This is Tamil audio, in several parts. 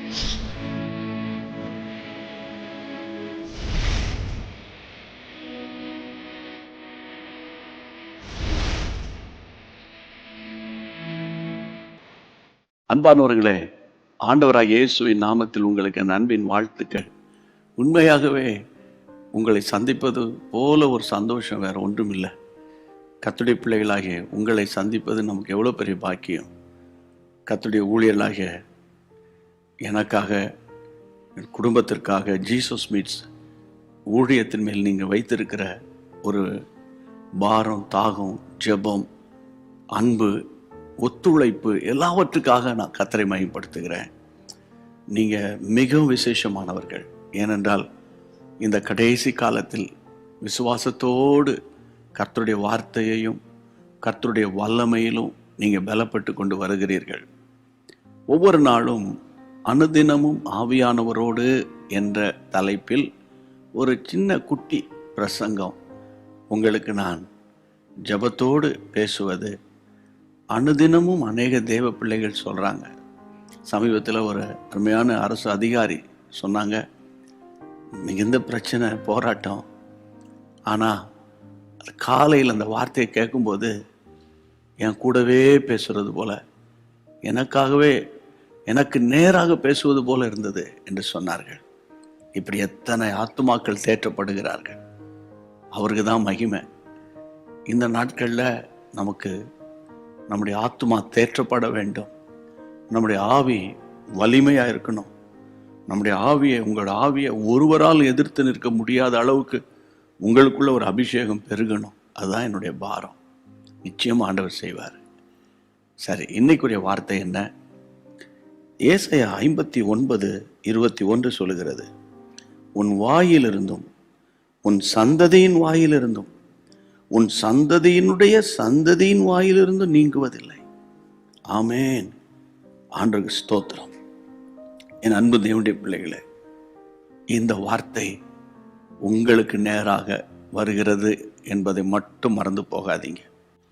அன்பானவர்களே, ஆண்டவராகிய இயேசுவின் நாமத்தில் உங்களுக்கு என் அன்பின் வாழ்த்துக்கள். உண்மையாகவே உங்களை சந்திப்பது போல ஒரு சந்தோஷம் வேறு ஒன்றும் இல்லை. கர்த்தருடைய பிள்ளைகளாகிய உங்களை சந்திப்பது நமக்கு எவ்வளோ பெரிய பாக்கியம். கர்த்தருடைய ஊழியர்களாகிய எனக்காக, என் குடும்பத்திற்காக ஜீசஸ் மீட்ஸ் ஊழியத்தின் மேல் நீங்கள் வைத்திருக்கிற ஒரு பாரம், தாகம், ஜெபம், அன்பு, ஒத்துழைப்பு எல்லாவற்றுக்காக நான் கர்த்தரை மகிமைப்படுத்துகிறேன். நீங்கள் மிகவும் விசேஷமானவர்கள். ஏனென்றால் இந்த கடைசி காலத்தில் விசுவாசத்தோடு கர்த்தருடைய வார்த்தையையும் கர்த்தருடைய வல்லமையிலும் நீங்கள் பலப்பட்டு கொண்டு வருகிறீர்கள். ஒவ்வொரு நாளும் அனுதினமும் ஆவியானவரோடு என்ற தலைப்பில் ஒரு சின்ன குட்டி பிரசங்கம் உங்களுக்கு நான் ஜெபத்தோடு பேசுவது. அனுதினமும் அநேக தேவ பிள்ளைகள் சொல்கிறாங்க. சமீபத்தில் ஒரு அருமையான அரசு அதிகாரி சொன்னாங்க, மிகுந்த பிரச்சனை, போராட்டம், ஆனால் காலையில் அந்த வார்த்தையை கேட்கும்போது என் கூடவே பேசுகிறது போல, எனக்காகவே எனக்கு நேராக பேசுவது போல இருந்தது என்று சொன்னார்கள். இப்படி எத்தனை ஆத்துமாக்கள் தேற்றப்படுகிறார்கள். அவருக்கு தான் மகிமை. இந்த நாட்களில் நமக்கு நம்முடைய ஆத்துமா தேற்றப்பட வேண்டும். நம்முடைய ஆவி வலிமையாக இருக்கணும். நம்முடைய ஆவியை, உங்களோட ஆவியை ஒருவரால் எதிர்த்து நிற்க முடியாத அளவுக்கு உங்களுக்குள்ள ஒரு அபிஷேகம் பெருகணும். அதுதான் என்னுடைய பாரம். நிச்சயமாக ஆண்டவர் செய்வார். சரி, இன்னைக்குரிய வார்த்தை என்ன? ஏசாயா 59:21 சொல்லுகிறது, உன் வாயிலிருந்தும் உன் சந்ததியின் வாயிலிருந்தும் உன் சந்ததியினுடைய சந்ததியின் வாயிலிருந்து நீங்குவதில்லை. ஆமேன். ஆண்டவருக்கு ஸ்தோத்திரம். என் அன்பு தேவனுடைய பிள்ளைகளே, இந்த வார்த்தை உங்களுக்கு நேராக வருகிறது என்பதை மட்டும் மறந்து போகாதீங்க.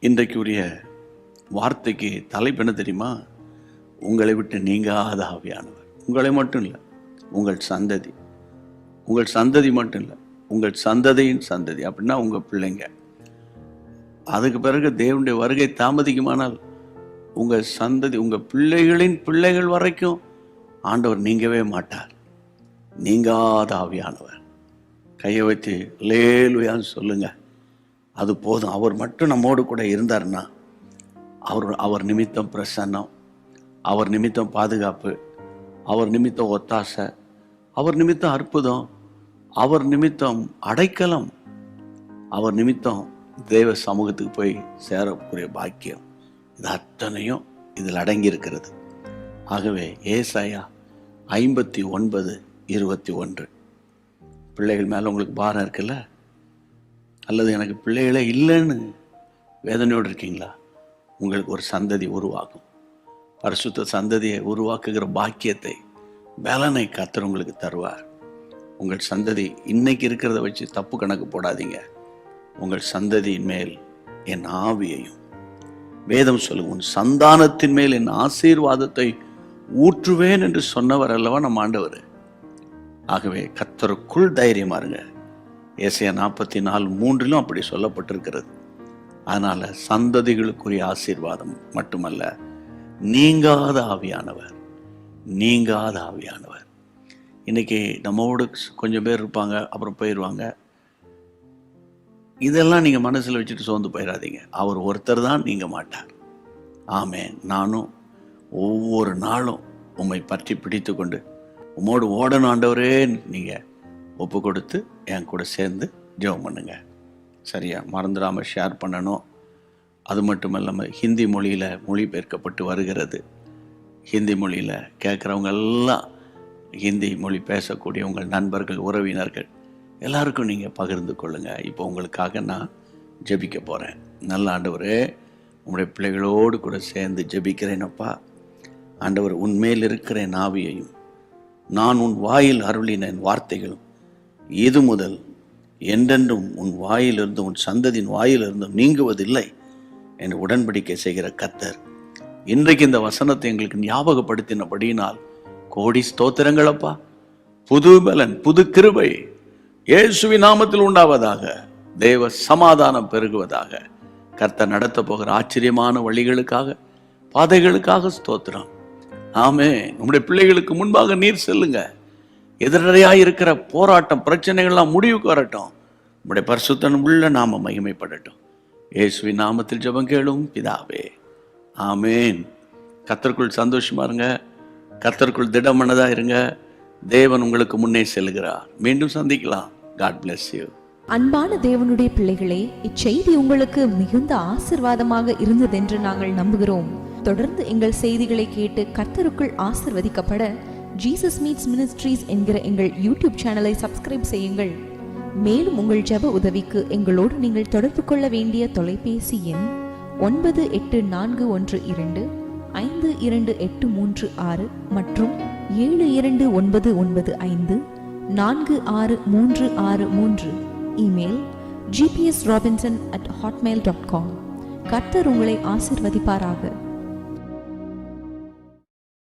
இன்றைக்குரிய வார்த்தைக்கு தலைப்பு என்ன தெரியுமா? உங்களை விட்டு நீங்காத ஆவியானவர். உங்களை மட்டும் இல்லை, உங்கள் சந்ததி. உங்கள் சந்ததி மட்டும் இல்லை, உங்கள் சந்ததியின் சந்ததி. அப்படின்னா உங்கள் பிள்ளைங்க. அதுக்கு பிறகு தேவனுடைய வருகை தாமதிக்குமானால் உங்கள் சந்ததி, உங்கள் பிள்ளைகளின் பிள்ளைகள் வரைக்கும் ஆண்டவர் நீங்கவே மாட்டார். நீங்காத ஆவியானவர். கையை வச்சு லேலுயான்னு சொல்லுங்க. அது போதும். அவர் மட்டும் நம்மோடு கூட இருந்தார்னா அவர் நிமித்தம் பிரசன்னம், அவர் நிமித்தம் பாதுகாப்பு, அவர் நிமித்தம் ஒத்தாசை, அவர் நிமித்தம் அற்புதம், அவர் நிமித்தம் அடைக்கலம், அவர் நிமித்தம் தேவ சமூகத்துக்கு போய் சேரக்கூடிய பாக்கியம், இது அத்தனையும் இதில் அடங்கி இருக்கிறது. ஆகவே ஏசாயா 59:21, பிள்ளைகள் மேலே உங்களுக்கு பாரம் இருக்குல்ல, அல்லது எனக்கு பிள்ளைகளே இல்லைன்னு வேதனையோடு இருக்கீங்களா? உங்களுக்கு ஒரு சந்ததி உருவாகும். பரிசுத்த சந்ததியை உருவாக்குகிற பாக்கியத்தை, பலனை கர்த்தர் உங்களுக்கு தருவார். உங்கள் சந்ததி இன்னைக்கு இருக்கிறத வச்சு தப்பு கணக்கு போடாதீங்க. உங்கள் சந்ததியின் மேல் என் ஆவியையும், வேதம் சொல்லுங்க, உன் சந்தானத்தின் மேல் என் ஆசீர்வாதத்தை ஊற்றுவேன் என்று சொன்னவர் அல்லவா நம் ஆண்டவர். ஆகவே கர்த்தருக்குள் தைரியமா இருங்க. ஏசாயா 44:3 அப்படி சொல்லப்பட்டிருக்கிறது. அதனால சந்ததிகளுக்குரிய ஆசீர்வாதம் மட்டுமல்ல, நீங்காத ஆவியானவர், நீங்காத ஆவியானவர். இன்னைக்கு நம்மோடு கொஞ்சம் பேர் இருப்பாங்க, அப்புறம் போயிடுவாங்க. இதெல்லாம் நீங்கள் மனசில் வச்சுட்டு சோர்ந்து போயிடாதீங்க. அவர் ஒருத்தர் தான் நீங்க மாட்டார். ஆமென். நானும் ஒவ்வொரு நாளும் உம்மை பற்றி பிடித்து கொண்டு உம்மோடு ஓடணும் ஆண்டவரே நீங்கள் ஒப்பு கொடுத்து என் கூட சேர்ந்து ஜெபம் பண்ணுங்க. சரியா? மறந்துடாமல் ஷேர் பண்ணணும். அது மட்டும் இல்லாமல் ஹிந்தி மொழியில் மொழிபெயர்க்கப்பட்டு வருகிறது. ஹிந்தி மொழியில் கேட்குறவங்க எல்லாம், ஹிந்தி மொழி பேசக்கூடிய உங்கள் நண்பர்கள், உறவினர்கள் எல்லாருக்கும் நீங்கள் பகிர்ந்து கொள்ளுங்கள். இப்போ உங்களுக்காக நான் ஜெபிக்க போகிறேன். நல்ல ஆண்டவரே, உங்களுடைய பிள்ளைகளோடு கூட சேர்ந்து ஜெபிக்கிறேனப்பா. ஆண்டவர், உன்மேல் இருக்கிற என் ஆவியையும் நான் உன் வாயில் அருளின என் வார்த்தைகளும் இது முதல் என்றென்றும் உன் வாயிலிருந்து உன் சந்ததியின் வாயிலிருந்தும் நீங்குவதில்லை என்று உடன்படிக்கை செய்கிற கர்த்தர், இன்றைக்கு இந்த வசனத்தை எங்களுக்கு ஞாபகப்படுத்தினபடியினால் கோடி ஸ்தோத்திரங்களப்பா. புது பலன், புது கிருபை இயேசுவின் நாமத்தில் உண்டாவதாக. தேவ சமாதானம் பெருகுவதாக. கர்த்தர் நடத்த போகிற ஆச்சரியமான வழிகளுக்காக, பாதைகளுக்காக ஸ்தோத்திரம். ஆமே. நம்முடைய பிள்ளைகளுக்கு முன்பாக நீர் செல்லுங்க. எதிரடையாக இருக்கிற போராட்டம், பிரச்சனைகள்லாம் முடிவுக்கு வரட்டும். நம்முடைய பரிசுத்தன் உள்ள நாம மகிமைப்படட்டும். இயேசுவின் நாமத்தில் ஜெபம் கேளும் பிதாவே, ஆமேன். கர்த்தருக்குள் சந்தோஷமா இருங்க. கர்த்தருக்குள் திடமனதா இருங்க. தேவன் உங்களுக்கு முன்னே செல்கிறார். மீண்டும் சந்திக்கலாம். God bless you. அன்பான தேவனுடைய பிள்ளைகளே, இச்செய்தி உங்களுக்கு மிகுந்த ஆசீர்வாதமாக இருந்ததென்று நாங்கள் நம்புகிறோம். தொடர்ந்து எங்கள் செய்திகளை கேட்டு கர்த்தருக்குள் ஆசீர்வதிக்கப்பட ஜீசஸ் மீட்ஸ் மினிஸ்ட்ரீஸ் என்கிற எங்கள் யூடியூப் சேனலை சப்ஸ்கிரைப் செய்யுங்கள். மேலும் உங்கள் ஜெப உதவிக்கு எங்களோடு நீங்கள் தொடர்பு கொள்ள வேண்டிய தொலைபேசி எண் 9841252836 மற்றும் 7299546363. Email gpsrobinson@hotmail.com. கர்த்தர் உங்களை ஆசீர்வதிப்பாராக.